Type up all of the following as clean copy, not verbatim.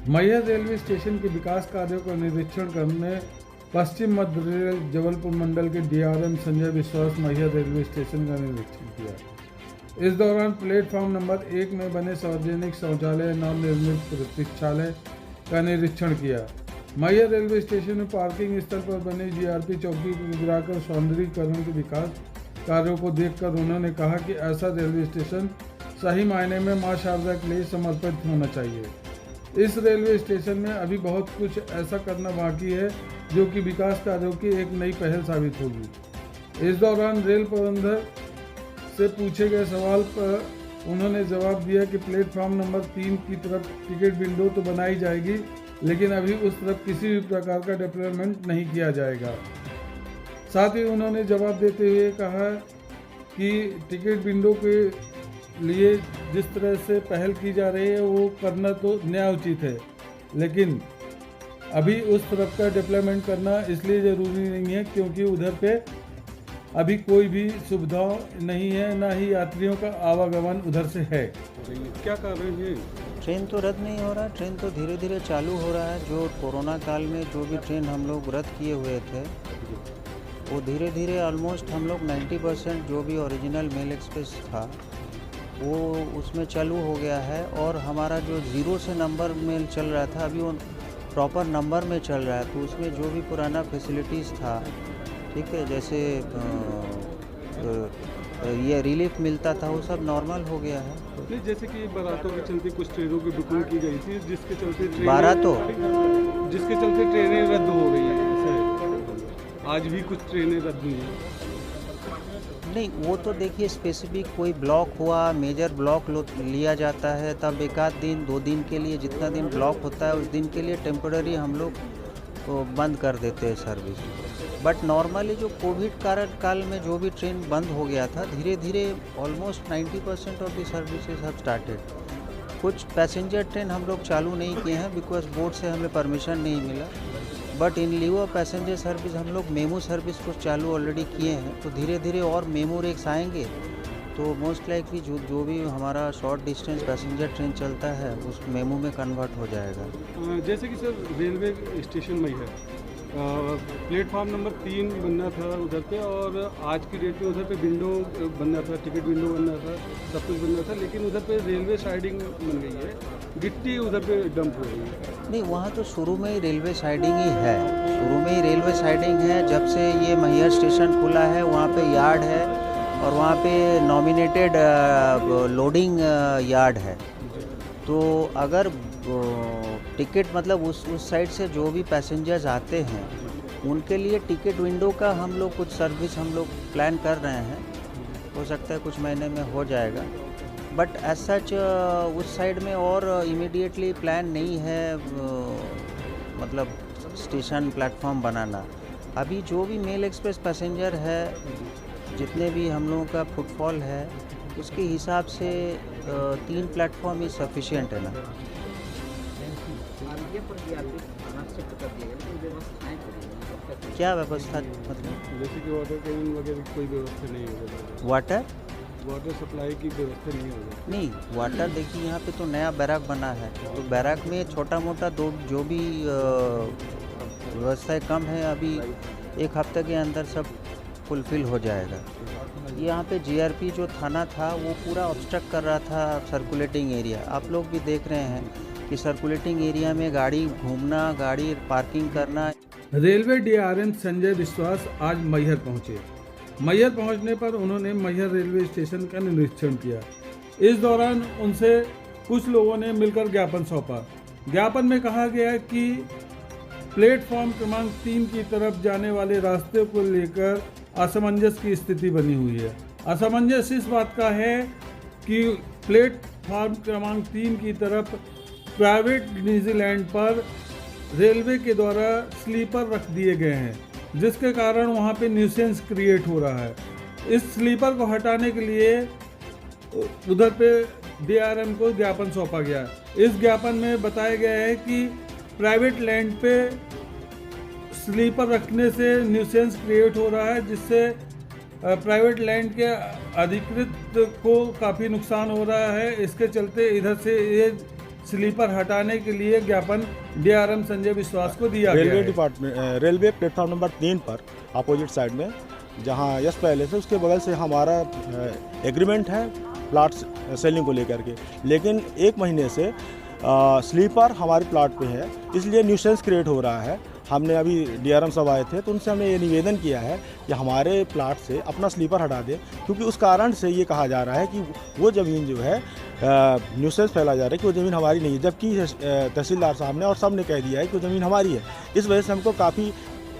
Maihar railway station के विकास कार्यों का निरीक्षण करने पश्चिम मध्य रेल जबलपुर मंडल के डीआरएम संजय विश्वास मैहर रेलवे स्टेशन का निरीक्षण किया। इस दौरान प्लेटफॉर्म नंबर 1 में बने सार्वजनिक शौचालय नवनिर्मित प्रतीक्षालय का निरीक्षण किया। मैहर रेलवे स्टेशन में पार्किंग स्थल पर बने जीआरपी चौकी को गिराकर सौंदर्यीकरण के विकास कार्यों को देखकर उन्होंने कहा कि ऐसा रेलवे स्टेशन सही मायने में मां शारदा के लिए समर्पित होना चाहिए। इस रेलवे स्टेशन में अभी बहुत कुछ ऐसा करना बाकी है जो कि विकास कार्यों की एक नई पहल साबित होगी। इस दौरान रेल प्रबंधक से पूछे गए सवाल पर उन्होंने जवाब दिया कि प्लेटफॉर्म नंबर 3 की तरफ टिकट विंडो तो बनाई जाएगी, लेकिन अभी उस तरफ किसी भी प्रकार का डेवलपमेंट नहीं किया जाएगा। साथ ही उन्होंने जवाब देते हुए कहा कि टिकट विंडो के लिए जिस तरह से पहल की जा रही है वो करना तो न्यायोचित है, लेकिन अभी उस तरफ का डेवलपमेंट करना इसलिए ज़रूरी नहीं है क्योंकि उधर पे अभी कोई भी सुविधा नहीं है, ना ही यात्रियों का आवागमन उधर से है। क्या कारण है? ट्रेन तो रद्द नहीं हो रहा, ट्रेन तो धीरे धीरे चालू हो रहा है। जो कोरोना काल में जो भी ट्रेन हम लोग रद्द किए हुए थे वो धीरे धीरे ऑलमोस्ट हम लोग 90% जो भी ओरिजिनल मेल एक्सप्रेस था वो उसमें चालू हो गया है। और हमारा जो 0 से नंबर मेल चल रहा था अभी वो प्रॉपर नंबर में चल रहा है। तो उसमें जो भी पुराना फैसिलिटीज़ था, ठीक है, जैसे ये रिलीफ मिलता था वो सब नॉर्मल हो गया है। नहीं, जैसे कि बारातों के चलते कुछ ट्रेनों की बुकिंग की गई थी जिसके चलते ट्रेनें रद्द हो रही हैं। आज भी कुछ ट्रेनें रद्द हुई हैं। नहीं, वो तो देखिए स्पेसिफिक कोई ब्लॉक हुआ, मेजर ब्लॉक लिया जाता है, तब एक आध दिन 2 दिन के लिए जितना दिन ब्लॉक होता है उस दिन के लिए टेम्पररी हम लोग तो बंद कर देते हैं सर्विस। बट नॉर्मली जो कोविड काल में जो भी ट्रेन बंद हो गया था, धीरे धीरे almost 90% of the services have started. कुछ पैसेंजर ट्रेन हम लोग चालू नहीं किए हैं बिकॉज बोर्ड से हमें परमिशन नहीं मिला। But in लिeu of passenger service हम लोग मेमू सर्विस को चालू ऑलरेडी किए हैं। तो धीरे धीरे और मेमू रेक्स आएंगे तो मोस्ट लाइकली जो भी हमारा शॉर्ट डिस्टेंस पैसेंजर ट्रेन चलता है उस मेमू में कन्वर्ट हो जाएगा। जैसे कि सर रेलवे स्टेशन में ही है, प्लेटफॉर्म नंबर 3 बनना था उधर पे, और आज की डेट में उधर पे विंडो बनना था, टिकट विंडो बनना था, सब कुछ बनना था, लेकिन उधर पे रेलवे साइडिंग बन गई है, गिट्टी उधर पे डंप हो रही है। नहीं, वहाँ तो शुरू में ही रेलवे साइडिंग ही है, शुरू में ही रेलवे साइडिंग है। जब से ये मैहर स्टेशन खुला है वहाँ पे यार्ड है और वहाँ पे नॉमिनेटेड लोडिंग यार्ड है। तो अगर टिकट मतलब उस साइड से जो भी पैसेंजर्स आते हैं उनके लिए टिकट विंडो का हम लोग कुछ सर्विस हम लोग प्लान कर रहे हैं। हो सकता है कुछ महीने में हो जाएगा, बट एज सच उस साइड में और इमीडिएटली प्लान नहीं है मतलब स्टेशन प्लेटफॉर्म बनाना। अभी जो भी मेल एक्सप्रेस पैसेंजर है, जितने भी हम लोगों का फुटफॉल है उसके हिसाब से 3 प्लेटफॉर्म ही सफिशिएंट है ना। क्या व्यवस्था मतलब? जैसे कि वाटर कैन वगैरह कोई व्यवस्था नहीं होगा। वाटर सप्लाई की व्यवस्था नहीं होगी। नहीं, वाटर देखिए यहाँ पे तो नया बैरक बना है, तो बैरक में छोटा मोटा जो भी व्यवस्थाएं कम है अभी 1 हफ्ते के अंदर सब फुलफिल हो जाएगा। यहाँ पे जीआरपी जो थाना था वो पूरा ऑब्स्ट्रक्ट कर रहा था सर्कुलेटिंग एरिया। आप लोग भी देख रहे हैं कि सर्कुलेटिंग एरिया में गाड़ी घूमना, गाड़ी पार्किंग करना। रेलवे डीआरएम संजय विश्वास आज मैहर पहुंचे। मैहर पहुंचने पर उन्होंने मैहर रेलवे स्टेशन का निरीक्षण किया। इस दौरान उनसे कुछ लोगों ने मिलकर ज्ञापन सौंपा। ज्ञापन में कहा गया कि प्लेटफॉर्म क्रमांक 3 की तरफ जाने वाले रास्ते को लेकर असमंजस की स्थिति बनी हुई है। असमंजस इस बात का है कि प्लेटफॉर्म क्रमांक 3 की तरफ प्राइवेट न्यूजीलैंड पर रेलवे के द्वारा स्लीपर रख दिए गए हैं, जिसके कारण वहाँ पे न्यूसेंस क्रिएट हो रहा है। इस स्लीपर को हटाने के लिए उधर पे डीआरएम को ज्ञापन सौंपा गया। इस ज्ञापन में बताया गया है कि प्राइवेट लैंड पे स्लीपर रखने से न्यूसेंस क्रिएट हो रहा है, जिससे प्राइवेट लैंड के अधिकृत को काफ़ी नुकसान हो रहा है। इसके चलते इधर से ये स्लीपर हटाने के लिए ज्ञापन डीआरएम संजय विश्वास को दिया गया रेलवे है। डिपार्टमेंट रेलवे प्लेटफॉर्म नंबर 3 पर अपोजिट साइड में जहां यस पैलेस है उसके बगल से हमारा एग्रीमेंट है प्लाट सेलिंग को लेकर के, लेकिन 1 महीने से स्लीपर हमारे प्लाट पे है, इसलिए न्यूसेंस क्रिएट हो रहा है। हमने अभी डीआरएम साहब आए थे तो उनसे हमने ये निवेदन किया है कि हमारे प्लाट से अपना स्लीपर हटा दें, क्योंकि उस कारण से ये कहा जा रहा है कि वो ज़मीन जो है न्यूसेंस फैला जा रहा है कि वो ज़मीन हमारी नहीं है, जबकि तहसीलदार साहब ने और सब ने कह दिया है कि वो ज़मीन हमारी है। इस वजह से हमको काफ़ी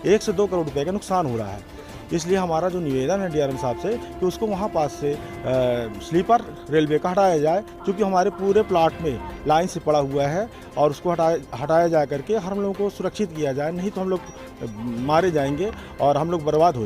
1 से 2 करोड़ रुपए का नुकसान हो रहा है। इसलिए हमारा जो निवेदन है डीआरएम साहब से कि उसको वहाँ पास से स्लीपर रेलवे का हटाया जाए, क्योंकि हमारे पूरे प्लाट में लाइन से पड़ा हुआ है और उसको हटाया जा करके हम लोगों को सुरक्षित किया जाए, नहीं तो हम लोग मारे जाएंगे और हम लोग बर्बाद हो जाएंगे।